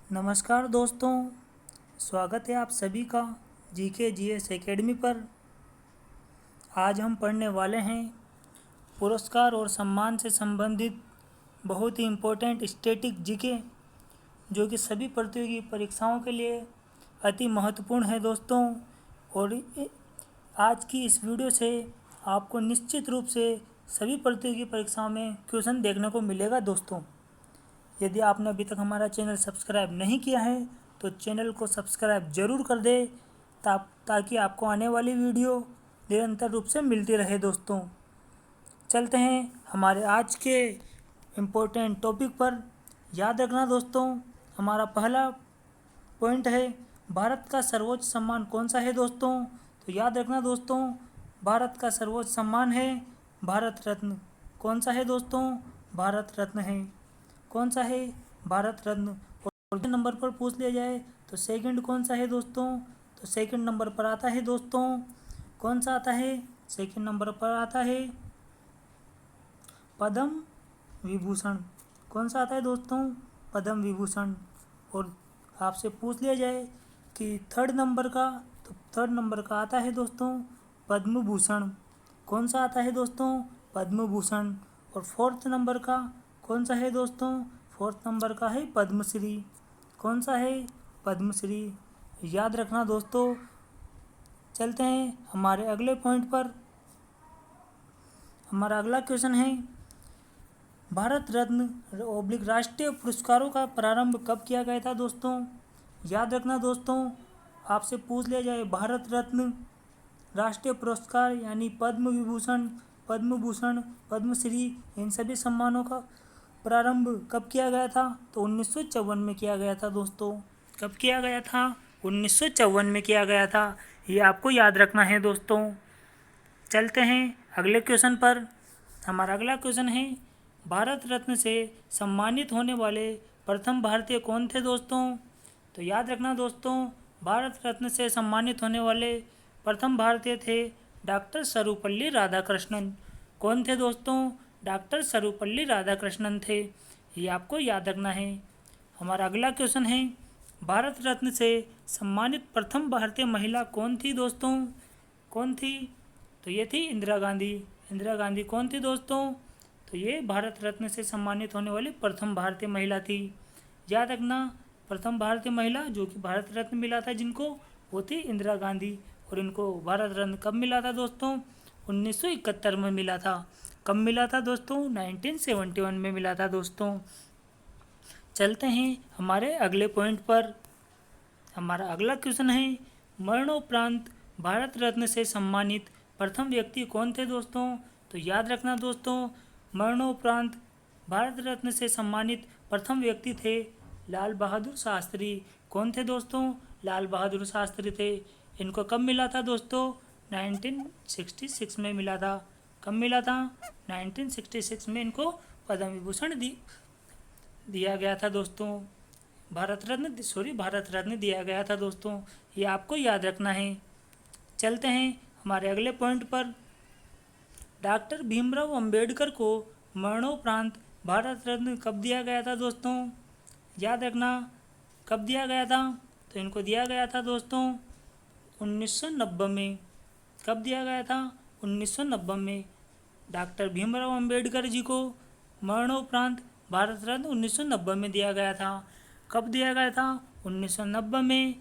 नमस्कार दोस्तों, स्वागत है आप सभी का जीके जीएस एकेडमी पर। आज हम पढ़ने वाले हैं पुरस्कार और सम्मान से संबंधित बहुत ही इम्पोर्टेंट स्टैटिक जीके, जो कि सभी प्रतियोगी परीक्षाओं के लिए अति महत्वपूर्ण है दोस्तों। और आज की इस वीडियो से आपको निश्चित रूप से सभी प्रतियोगी परीक्षाओं में क्वेश्चन देखने को मिलेगा दोस्तों। यदि आपने अभी तक हमारा चैनल सब्सक्राइब नहीं किया है तो चैनल को सब्सक्राइब ज़रूर कर दे ताकि आपको आने वाली वीडियो निरंतर रूप से मिलती रहे दोस्तों। चलते हैं हमारे आज के इम्पोर्टेंट टॉपिक पर। याद रखना दोस्तों, हमारा पहला पॉइंट है भारत का सर्वोच्च सम्मान कौन सा है दोस्तों। तो याद रखना दोस्तों, भारत का सर्वोच्च सम्मान है भारत रत्न। कौन सा है दोस्तों? भारत रत्न है। कौन सा है? भारत रत्न। और नंबर पर पूछ लिया जाए तो सेकंड कौन सा है दोस्तों? तो सेकंड नंबर पर आता है दोस्तों, कौन सा आता है? सेकंड नंबर पर आता है पद्म विभूषण। कौन सा आता है दोस्तों? पद्म विभूषण। और आपसे पूछ लिया जाए कि थर्ड नंबर का, तो थर्ड नंबर का आता है दोस्तों पद्म भूषण। कौन सा आता है दोस्तों? पद्म भूषण। और फोर्थ नंबर का कौन सा है दोस्तों? फोर्थ नंबर का है पद्मश्री। कौन सा है? पद्मश्री। याद रखना दोस्तों। चलते हैं हमारे अगले पॉइंट पर। हमारा अगला क्वेश्चन है भारत रत्न ओब्लिक राष्ट्रीय पुरस्कारों का प्रारंभ कब किया गया था दोस्तों। याद रखना दोस्तों, आपसे पूछ लिया जाए भारत रत्न राष्ट्रीय पुरस्कार यानी पद्म विभूषण, पद्म भूषण, पद्मश्री, इन सभी सम्मानों का प्रारंभ कब किया गया था? तो 1954 में किया गया था दोस्तों। कब किया गया था? 1954 में किया गया था। ये आपको याद रखना है दोस्तों। चलते हैं अगले क्वेश्चन पर। हमारा अगला क्वेश्चन है भारत रत्न से सम्मानित होने वाले प्रथम भारतीय कौन थे दोस्तों। तो याद रखना दोस्तों, भारत रत्न से सम्मानित होने वाले प्रथम भारतीय थे डॉक्टर सर्वपल्ली राधाकृष्णन। कौन थे दोस्तों? डॉक्टर सर्वपल्ली राधाकृष्णन थे। ये आपको याद रखना है। हमारा अगला क्वेश्चन है भारत रत्न से सम्मानित प्रथम भारतीय महिला कौन थी दोस्तों? कौन थी? तो ये थी इंदिरा गांधी। इंदिरा गांधी कौन थी दोस्तों? तो ये भारत रत्न से सम्मानित होने वाली प्रथम भारतीय महिला थी। याद रखना, प्रथम भारतीय महिला जो कि भारत रत्न मिला था जिनको, वो थी इंदिरा गांधी। और इनको भारत रत्न कब मिला था दोस्तों? 1971 में मिला था। कब मिला था दोस्तों? 1971 में मिला था दोस्तों। चलते हैं हमारे अगले पॉइंट पर। हमारा अगला क्वेश्चन है मरणोपरांत भारत रत्न से सम्मानित प्रथम व्यक्ति कौन थे दोस्तों। तो याद रखना दोस्तों, मरणोपरांत भारत रत्न से सम्मानित प्रथम व्यक्ति थे लाल बहादुर शास्त्री। कौन थे दोस्तों? लाल बहादुर शास्त्री थे। इनको कब मिला था दोस्तों? 1966 में मिला था। कब मिला था? 1966 में इनको पद्म विभूषण दिया गया था दोस्तों। भारत रत्न दिया गया था दोस्तों। ये आपको याद रखना है। चलते हैं हमारे अगले पॉइंट पर। डॉक्टर भीमराव अंबेडकर को मरणोपरांत भारत रत्न कब दिया गया था दोस्तों? याद रखना, कब दिया गया था? तो इनको दिया गया था दोस्तों 1990 में। कब दिया गया था? 1990 में। डॉक्टर भीमराव अंबेडकर जी को मरणोपरांत भारत रत्न 1990 में दिया गया था। कब दिया गया था? 1990 में।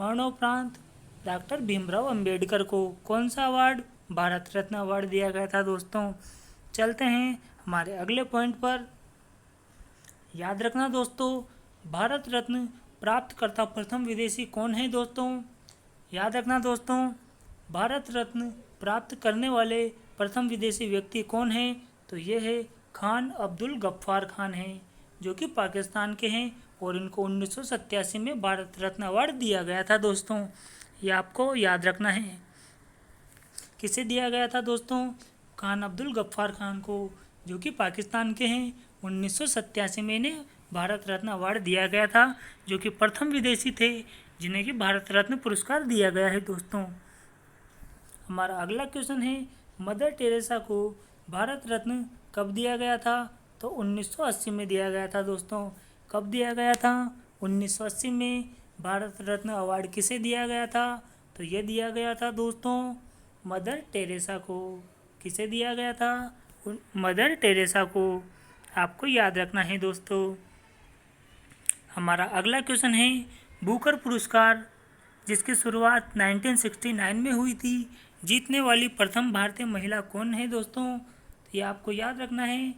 मरणोपरांत डॉक्टर भीमराव अंबेडकर को कौन सा अवार्ड? भारत रत्न अवार्ड दिया गया था दोस्तों। चलते हैं हमारे अगले पॉइंट पर। याद रखना दोस्तों, भारत रत्न प्राप्तकर्ता प्रथम विदेशी कौन है दोस्तों। याद रखना दोस्तों, भारत रत्न प्राप्त करने वाले प्रथम विदेशी व्यक्ति कौन है? तो ये है खान अब्दुल गफ्फार खान हैं, जो कि पाकिस्तान के हैं। और इनको 1987 में भारत रत्न अवार्ड दिया गया था दोस्तों। ये आपको याद रखना है। किसे दिया गया था दोस्तों? खान अब्दुल गफ्फार खान को, जो कि पाकिस्तान के हैं। 1987 में इन्हें भारत रत्न अवार्ड दिया गया था, जो कि प्रथम विदेशी थे जिन्हें कि भारत रत्न पुरस्कार दिया गया है दोस्तों। हमारा अगला क्वेश्चन है मदर टेरेसा को भारत रत्न कब दिया गया था? तो 1980 में दिया गया था दोस्तों। कब दिया गया था? 1980 में भारत रत्न अवार्ड किसे दिया गया था? तो ये दिया गया था दोस्तों मदर टेरेसा को। किसे दिया गया था? मदर टेरेसा को। आपको याद रखना है दोस्तों। हमारा अगला क्वेश्चन है बुकर पुरस्कार जिसकी शुरुआत 1969 में हुई थी, जीतने वाली प्रथम भारतीय महिला कौन है दोस्तों? तो ये आपको याद रखना है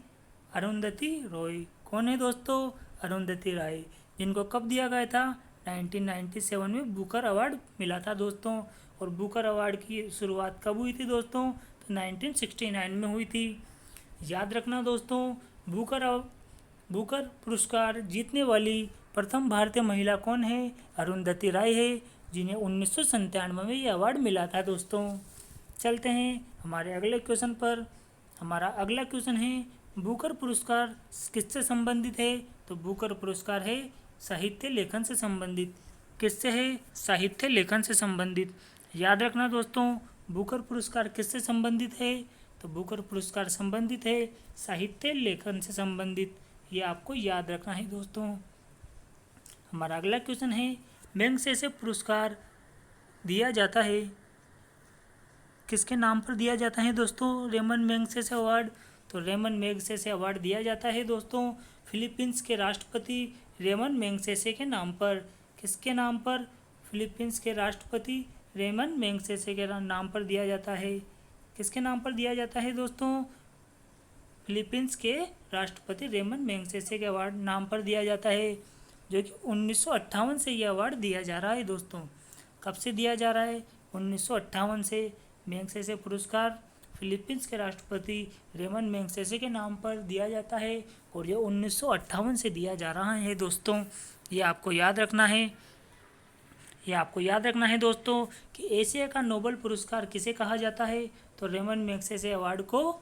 अरुंधति रॉय। कौन है दोस्तों? अरुंधति रॉय, जिनको कब दिया गया था? 1997 में बुकर अवार्ड मिला था दोस्तों। और बुकर अवार्ड की शुरुआत कब हुई थी दोस्तों? तो 1969 में हुई थी। याद रखना दोस्तों, बुकर पुरस्कार जीतने वाली प्रथम भारतीय महिला कौन है? अरुंधति राय है, जिन्हें 1997 में ये अवार्ड मिला था दोस्तों। चलते हैं हमारे अगले क्वेश्चन पर। हमारा अगला क्वेश्चन है बुकर पुरस्कार किससे संबंधित है? तो बुकर पुरस्कार है साहित्य लेखन से संबंधित। किससे है? साहित्य लेखन से संबंधित। याद रखना दोस्तों, बुकर पुरस्कार किससे संबंधित है? तो बुकर पुरस्कार संबंधित है साहित्य लेखन से संबंधित। ये आपको याद रखना है दोस्तों। हमारा अगला क्वेश्चन है मैग्सेसे पुरस्कार दिया जाता है किसके नाम पर दिया जाता है दोस्तों? Ramon Magsaysay award. तो रेमन मैग्सेसे अवार्ड दिया जाता है दोस्तों फिलीपींस के राष्ट्रपति रेमन मैग्सेसे के नाम पर। किसके नाम पर? फिलीपींस के राष्ट्रपति रेमन मैग्सेसे के नाम पर दिया जाता है। किसके नाम पर दिया जाता है दोस्तों? फिलीपींस के राष्ट्रपति रेमन मैग्सेसे के अवार्ड नाम पर दिया जाता है, जो कि 1958 से ये अवार्ड दिया जा रहा है दोस्तों। कब से दिया जा रहा है? 1958 से मैग्सेसे पुरस्कार फिलीपींस के राष्ट्रपति रेमन मैग्सेसे के नाम पर दिया जाता है और ये 1958 से दिया जा रहा है दोस्तों। ये आपको याद रखना है। ये आपको याद रखना है दोस्तों कि एशिया का नोबेल पुरस्कार किसे कहा जाता है? तो रेमन मैग्सेसे अवार्ड को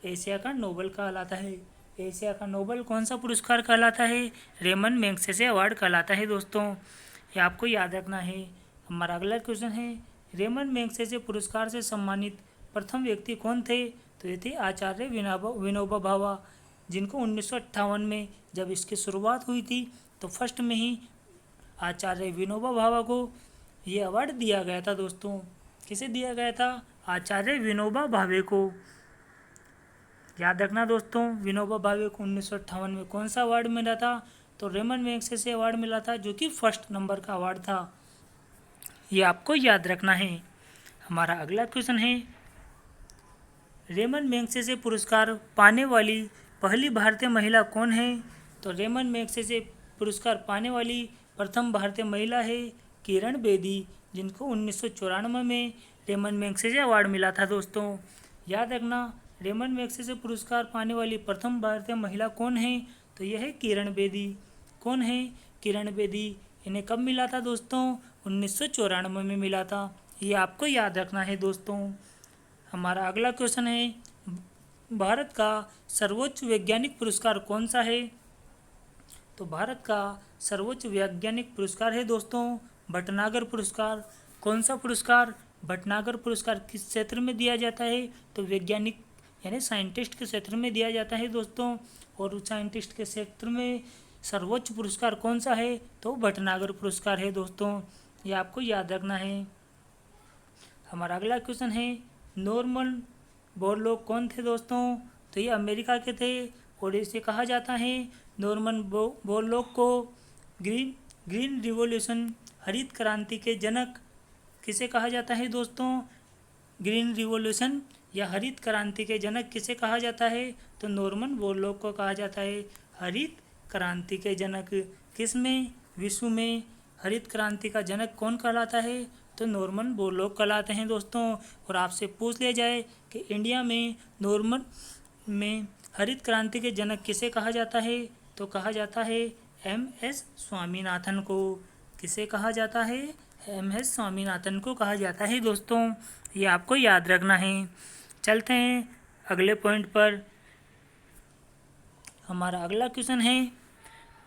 एशिया का नोबेल कहलाता है। एशिया का नोबेल कौन सा पुरस्कार कहलाता है? रेमन मैग्सेसे अवार्ड कहलाता है दोस्तों। ये आपको याद रखना है। हमारा अगला क्वेश्चन है रेमन मैग्सेसे पुरस्कार से सम्मानित प्रथम व्यक्ति कौन थे? तो ये थे आचार्य विनोबा भावे, जिनको 1958 में जब इसकी शुरुआत हुई थी तो फर्स्ट में ही आचार्य विनोबा भावे को ये अवार्ड दिया गया था दोस्तों। किसे दिया गया था? आचार्य विनोबा भावे को। याद रखना दोस्तों, विनोबा भावे को 1958 में कौन सा अवार्ड मिला था? तो रेमन मैग्सेसे अवार्ड मिला था, जो कि फर्स्ट नंबर का अवार्ड था। ये आपको याद रखना है। हमारा अगला क्वेश्चन है रेमन मैग्सेसे पुरस्कार पाने वाली पहली भारतीय महिला कौन है? तो रेमन मैग्सेसे पुरस्कार पाने वाली प्रथम भारतीय महिला है किरण बेदी, जिनको 1994 में रेमन मैग्सेसे अवार्ड मिला था दोस्तों। याद रखना, रेमन मैग्सेसे पुरस्कार पाने वाली प्रथम भारतीय महिला कौन है? तो यह है किरण बेदी। कौन है? किरण बेदी। इन्हें कब मिला था दोस्तों? 1994 में मिला था। ये आपको याद रखना है दोस्तों। हमारा अगला क्वेश्चन है भारत का सर्वोच्च वैज्ञानिक पुरस्कार कौन सा है? तो भारत का सर्वोच्च वैज्ञानिक पुरस्कार है दोस्तों भटनागर पुरस्कार। कौन सा पुरस्कार? भटनागर पुरस्कार किस क्षेत्र में दिया जाता है? तो वैज्ञानिक यानी साइंटिस्ट के क्षेत्र में दिया जाता है दोस्तों। और उस साइंटिस्ट के क्षेत्र में सर्वोच्च पुरस्कार कौन सा है? तो भटनागर पुरस्कार है दोस्तों। ये आपको याद रखना है। हमारा अगला क्वेश्चन है नॉर्मन बोरलॉग कौन थे दोस्तों? तो ये अमेरिका के थे और इसे कहा जाता है नॉर्मन बोरलॉग को ग्रीन रिवॉल्यूशन हरित क्रांति के जनक किसे कहा जाता है दोस्तों? ग्रीन रिवॉल्यूशन या हरित क्रांति के जनक किसे कहा जाता है? तो नॉर्मन बोरलॉग को कहा जाता है हरित क्रांति के जनक। किस में? विश्व में। हरित क्रांति का जनक कौन कहलाता है? तो नॉर्मन बोरलॉग कहलाते हैं दोस्तों। और आपसे पूछ लिया जाए कि इंडिया में नॉर्मन में हरित क्रांति के जनक किसे कहा जाता है? तो कहा जाता है MS स्वामीनाथन को। किसे कहा जाता है? MS स्वामीनाथन को कहा जाता है दोस्तों। ये आपको याद रखना है। चलते हैं अगले पॉइंट पर। हमारा अगला क्वेश्चन है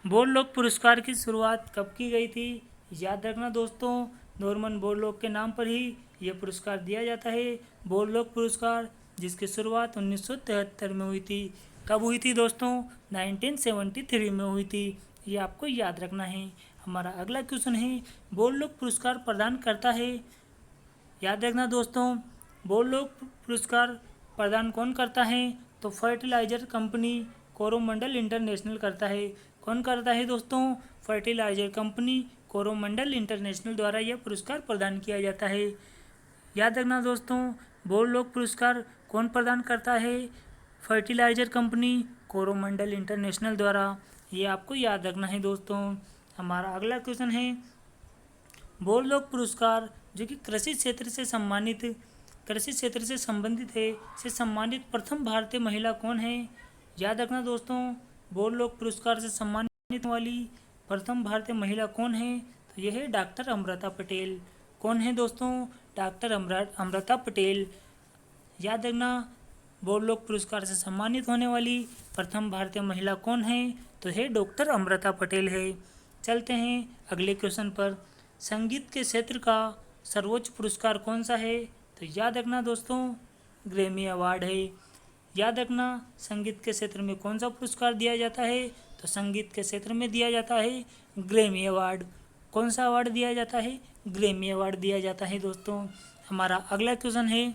बोरलॉग पुरस्कार की शुरुआत कब की गई थी? याद रखना दोस्तों, नॉर्मन बोरलॉग के नाम पर ही यह पुरस्कार दिया जाता है बोरलॉग पुरस्कार, जिसकी शुरुआत 1973 में हुई थी। कब हुई थी दोस्तों? 1973 में हुई थी। ये आपको याद रखना है। हमारा अगला क्वेश्चन है, बोरलॉग पुरस्कार प्रदान करता है। याद रखना दोस्तों, बोरलॉग पुरस्कार प्रदान कौन करता है? तो फर्टिलाइजर कंपनी कोरोमंडल इंटरनेशनल करता है। कौन करता है दोस्तों? फर्टिलाइजर कंपनी कोरोमंडल इंटरनेशनल द्वारा यह पुरस्कार प्रदान किया जाता है। याद रखना दोस्तों, बोरलॉग पुरस्कार कौन प्रदान करता है? फर्टिलाइजर कंपनी कोरोमंडल इंटरनेशनल द्वारा। ये आपको याद रखना है दोस्तों। हमारा अगला क्वेश्चन है, बोरलॉग पुरस्कार जो कि कृषि क्षेत्र से संबंधित है, से सम्मानित प्रथम भारतीय महिला कौन है? याद रखना दोस्तों, बोरलॉग पुरस्कार से सम्मानित वाली प्रथम भारतीय महिला कौन है? तो यह है डॉक्टर अमृता पटेल। कौन है दोस्तों? डॉक्टर अमृता पटेल। याद रखना, बोरलॉग पुरस्कार से सम्मानित होने वाली प्रथम भारतीय महिला कौन है? तो है डॉक्टर अमृता पटेल है। चलते हैं अगले क्वेश्चन पर। संगीत के क्षेत्र का सर्वोच्च पुरस्कार कौन सा है? तो याद रखना दोस्तों, ग्रैमी अवार्ड है। याद रखना, संगीत के क्षेत्र में कौन सा पुरस्कार दिया जाता है? तो संगीत के क्षेत्र में दिया जाता है ग्रैमी अवार्ड। कौन सा अवार्ड दिया जाता है? ग्रैमी अवार्ड दिया जाता है दोस्तों। हमारा अगला क्वेश्चन है,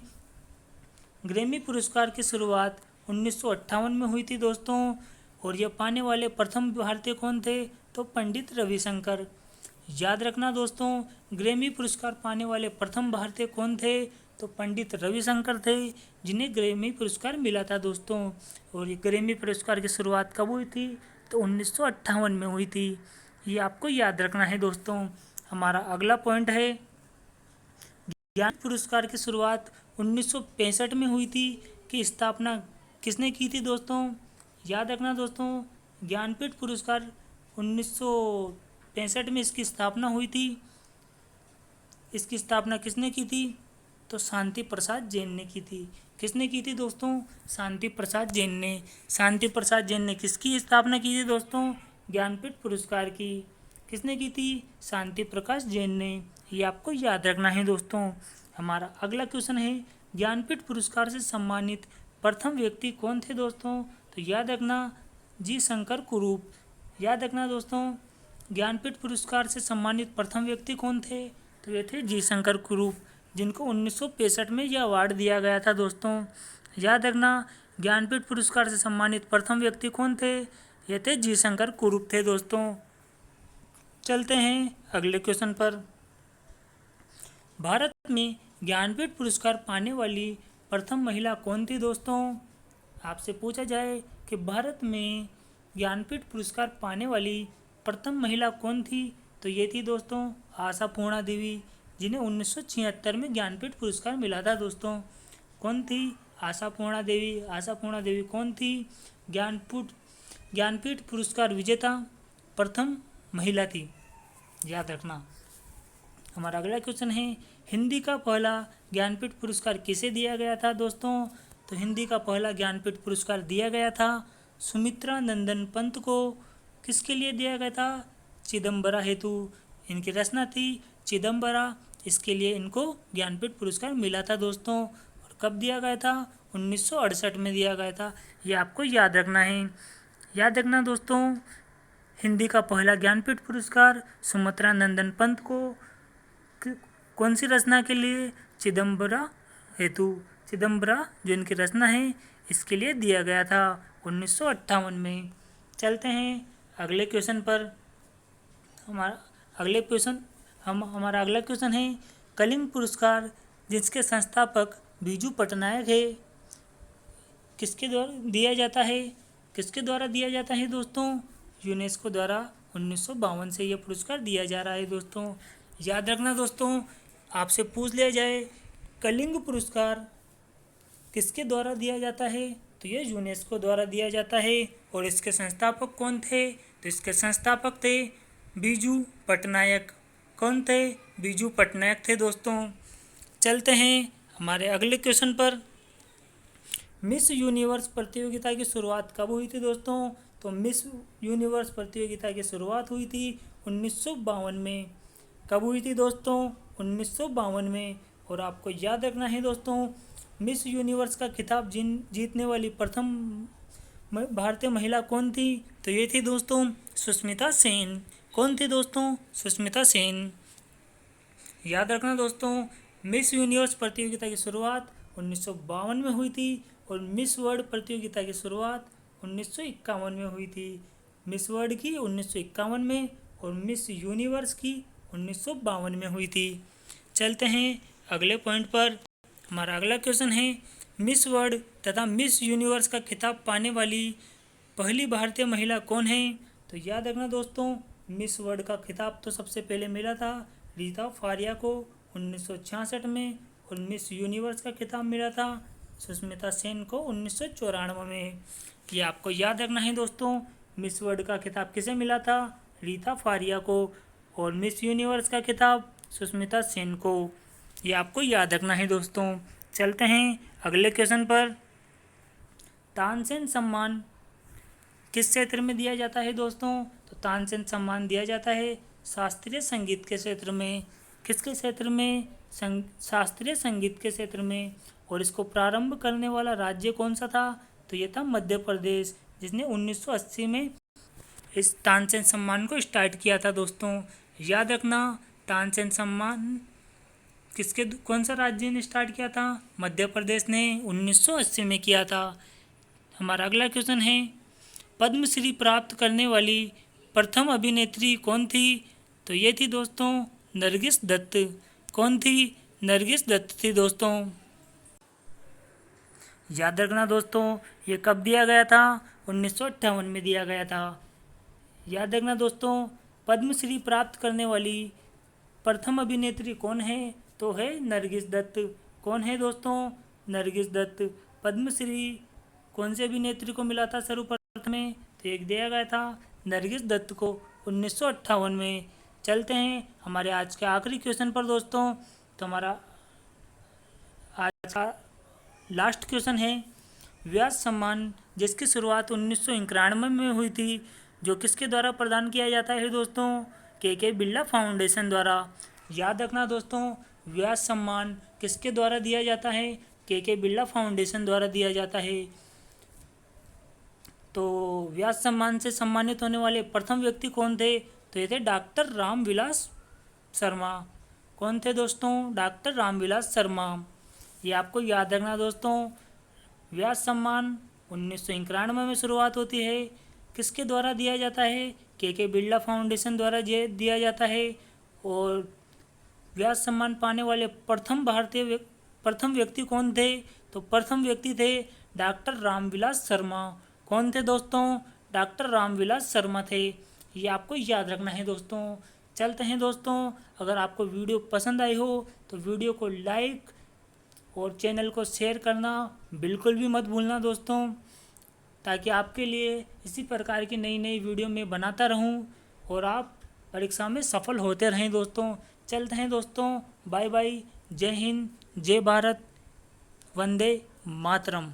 ग्रैमी पुरस्कार की शुरुआत 1958 में हुई थी दोस्तों, और यह पाने वाले प्रथम भारतीय कौन थे? तो पंडित रविशंकर। याद रखना दोस्तों, ग्रैमी पुरस्कार पाने वाले प्रथम भारतीय कौन थे? तो पंडित रविशंकर थे, जिन्हें ग्रैमी पुरस्कार मिला था दोस्तों। और ये ग्रैमी पुरस्कार की शुरुआत कब हुई थी? तो 1958 में हुई थी। ये आपको याद रखना है दोस्तों। हमारा अगला पॉइंट है, ज्ञान पुरस्कार की शुरुआत 1965 में हुई थी, कि स्थापना किसने की थी दोस्तों? याद रखना दोस्तों, ज्ञानपीठ पुरस्कार 1965 में इसकी स्थापना हुई थी। इसकी स्थापना किसने की थी? तो शांति प्रसाद जैन ने की थी। किसने की थी दोस्तों? शांति प्रसाद जैन ने। शांति प्रसाद जैन ने किसकी स्थापना की थी दोस्तों? ज्ञानपीठ पुरस्कार की। किसने की थी? शांति प्रकाश जैन ने। ये आपको याद रखना है दोस्तों। हमारा अगला क्वेश्चन है, ज्ञानपीठ पुरस्कार से सम्मानित प्रथम व्यक्ति कौन थे दोस्तों? तो याद रखना, जी शंकर कुरूप। याद रखना दोस्तों, ज्ञानपीठ पुरस्कार से सम्मानित प्रथम व्यक्ति कौन थे? तो ये थे जी शंकर कुरूप, जिनको 1965 में यह अवार्ड दिया गया था दोस्तों। याद रखना, ज्ञानपीठ पुरस्कार से सम्मानित प्रथम व्यक्ति कौन थे? ये थे जी शंकर कुरूप थे दोस्तों। चलते हैं अगले क्वेश्चन पर। भारत में ज्ञानपीठ पुरस्कार पाने वाली प्रथम महिला कौन थी दोस्तों? आपसे पूछा जाए कि भारत में ज्ञानपीठ पुरस्कार पाने वाली प्रथम महिला कौन थी? तो ये थी दोस्तों आशा पूर्णा देवी, जिन्हें 1976 में ज्ञानपीठ पुरस्कार मिला था दोस्तों। कौन थी? आशा पूर्णा देवी। आशा पूर्णा देवी कौन थी? ज्ञानपीठ पुरस्कार विजेता प्रथम महिला थी। याद रखना। हमारा अगला क्वेश्चन है, हिंदी का पहला ज्ञानपीठ पुरस्कार किसे दिया गया था दोस्तों? तो हिंदी का पहला ज्ञानपीठ पुरस्कार दिया गया था सुमित्रा नंदन पंत को। किसके लिए दिया गया था? चिदम्बरा हेतु। इनकी रचना थी चिदम्बरा, इसके लिए इनको ज्ञानपीठ पुरस्कार मिला था दोस्तों। और कब दिया गया था? 1968 में दिया गया था। ये आपको याद रखना है। याद रखना दोस्तों, हिंदी का पहला ज्ञानपीठ पुरस्कार सुमित्रा नंदन पंत को कौन सी रचना के लिए? चिदम्बरा हेतु। चिदम्बरा जो इनकी रचना है, इसके लिए दिया गया था 1958 में। चलते हैं अगले क्वेश्चन पर। हमारा अगला क्वेश्चन है, कलिंग पुरस्कार जिसके संस्थापक बीजू पटनायक है, किसके द्वारा दिया जाता है? किसके द्वारा दिया जाता है दोस्तों? यूनेस्को द्वारा 1952 से यह पुरस्कार दिया जा रहा है दोस्तों। याद रखना दोस्तों, आपसे पूछ लिया जाए कलिंग पुरस्कार किसके द्वारा दिया जाता है, तो ये यूनेस्को द्वारा दिया जाता है। और इसके संस्थापक कौन थे? तो इसके संस्थापक थे बीजू पटनायक। कौन थे? बीजू पटनायक थे दोस्तों। चलते हैं हमारे अगले क्वेश्चन पर। मिस यूनिवर्स प्रतियोगिता की शुरुआत कब हुई थी दोस्तों? तो मिस यूनिवर्स प्रतियोगिता की शुरुआत हुई थी 1952 में। कब हुई थी दोस्तों? 1952 में। और आपको याद रखना है दोस्तों, मिस यूनिवर्स का खिताब जीतने वाली प्रथम भारतीय महिला कौन थी? तो ये थी दोस्तों सुष्मिता सेन। कौन थी दोस्तों? सुष्मिता सेन। याद रखना दोस्तों, मिस यूनिवर्स प्रतियोगिता की शुरुआत 1952 में हुई थी और मिस वर्ल्ड प्रतियोगिता की शुरुआत 1951 में हुई थी। मिस वर्ल्ड की 1951 में और मिस यूनिवर्स की 1952 में हुई थी। चलते हैं अगले पॉइंट पर। हमारा अगला क्वेश्चन है, मिस वर्ल्ड तथा मिस यूनिवर्स का खिताब पाने वाली पहली भारतीय महिला कौन है? तो याद रखना दोस्तों, मिस वर्ल्ड का खिताब तो सबसे पहले मिला था रीता फारिया को 1966 में और मिस यूनिवर्स का खिताब मिला था सुष्मिता सेन को 1994 में। ये आपको याद रखना है दोस्तों, मिस वर्ल्ड का खिताब किसे मिला था? रीता फारिया को, और मिस यूनिवर्स का खिताब सुष्मिता सेन को। ये आपको याद रखना है दोस्तों। चलते हैं अगले क्वेश्चन पर। तानसेन सम्मान किस क्षेत्र में दिया जाता है दोस्तों? तो तानसेन सम्मान दिया जाता है शास्त्रीय संगीत के क्षेत्र में। किसके क्षेत्र में? शास्त्रीय संगीत के क्षेत्र में। और इसको प्रारंभ करने वाला राज्य कौन सा था? तो ये था मध्य प्रदेश, जिसने 1980 में इस तानसेन सम्मान को स्टार्ट किया था दोस्तों। याद रखना, तानसेन सम्मान कौन सा राज्य ने स्टार्ट किया था? मध्य प्रदेश ने 1980 में किया था। हमारा अगला क्वेश्चन है, पद्मश्री प्राप्त करने वाली प्रथम अभिनेत्री कौन थी? तो ये थी दोस्तों नरगिस दत्त। कौन थी? नरगिस दत्त थी दोस्तों। याद रखना दोस्तों, ये कब दिया गया था? 1958 में दिया गया था। याद रखना दोस्तों, पद्मश्री प्राप्त करने वाली प्रथम अभिनेत्री कौन है? तो है नरगिस दत्त। कौन है दोस्तों? नरगिस दत्त। पद्मश्री कौन से अभिनेत्री को मिला था सर्वप्रथम में? तो एक दिया गया था नरगिस दत्त को 1958 में। चलते हैं हमारे आज के आखिरी क्वेश्चन पर दोस्तों। तो हमारा आज का लास्ट क्वेश्चन है, व्यास सम्मान जिसकी शुरुआत 1991 में हुई थी, जो किसके द्वारा प्रदान किया जाता है दोस्तों? के बिरला फाउंडेशन द्वारा। याद रखना दोस्तों, व्यास सम्मान किसके द्वारा दिया जाता है? के बिरला फाउंडेशन द्वारा दिया जाता है। तो व्यास सम्मान से सम्मानित होने वाले प्रथम व्यक्ति कौन थे? तो ये थे डॉक्टर रामविलास शर्मा। कौन थे दोस्तों? डॉक्टर रामविलास शर्मा। ये आपको याद रखना दोस्तों, व्यास सम्मान 1991 में शुरुआत होती है। किसके द्वारा दिया जाता है? के बिरला फाउंडेशन द्वारा दिया जाता है। और व्यास सम्मान पाने वाले प्रथम व्यक्ति कौन थे? तो प्रथम व्यक्ति थे डॉक्टर रामविलास शर्मा। कौन थे दोस्तों? डॉक्टर रामविलास शर्मा थे। ये आपको याद रखना है दोस्तों। चलते हैं दोस्तों, अगर आपको वीडियो पसंद आई हो तो वीडियो को लाइक और चैनल को शेयर करना बिल्कुल भी मत भूलना दोस्तों, ताकि आपके लिए इसी प्रकार की नई नई वीडियो मैं बनाता रहूं और आप परीक्षा में सफल होते रहें दोस्तों। चलते हैं दोस्तों, बाय बाय। जय हिंद, जय भारत, वंदे मातरम।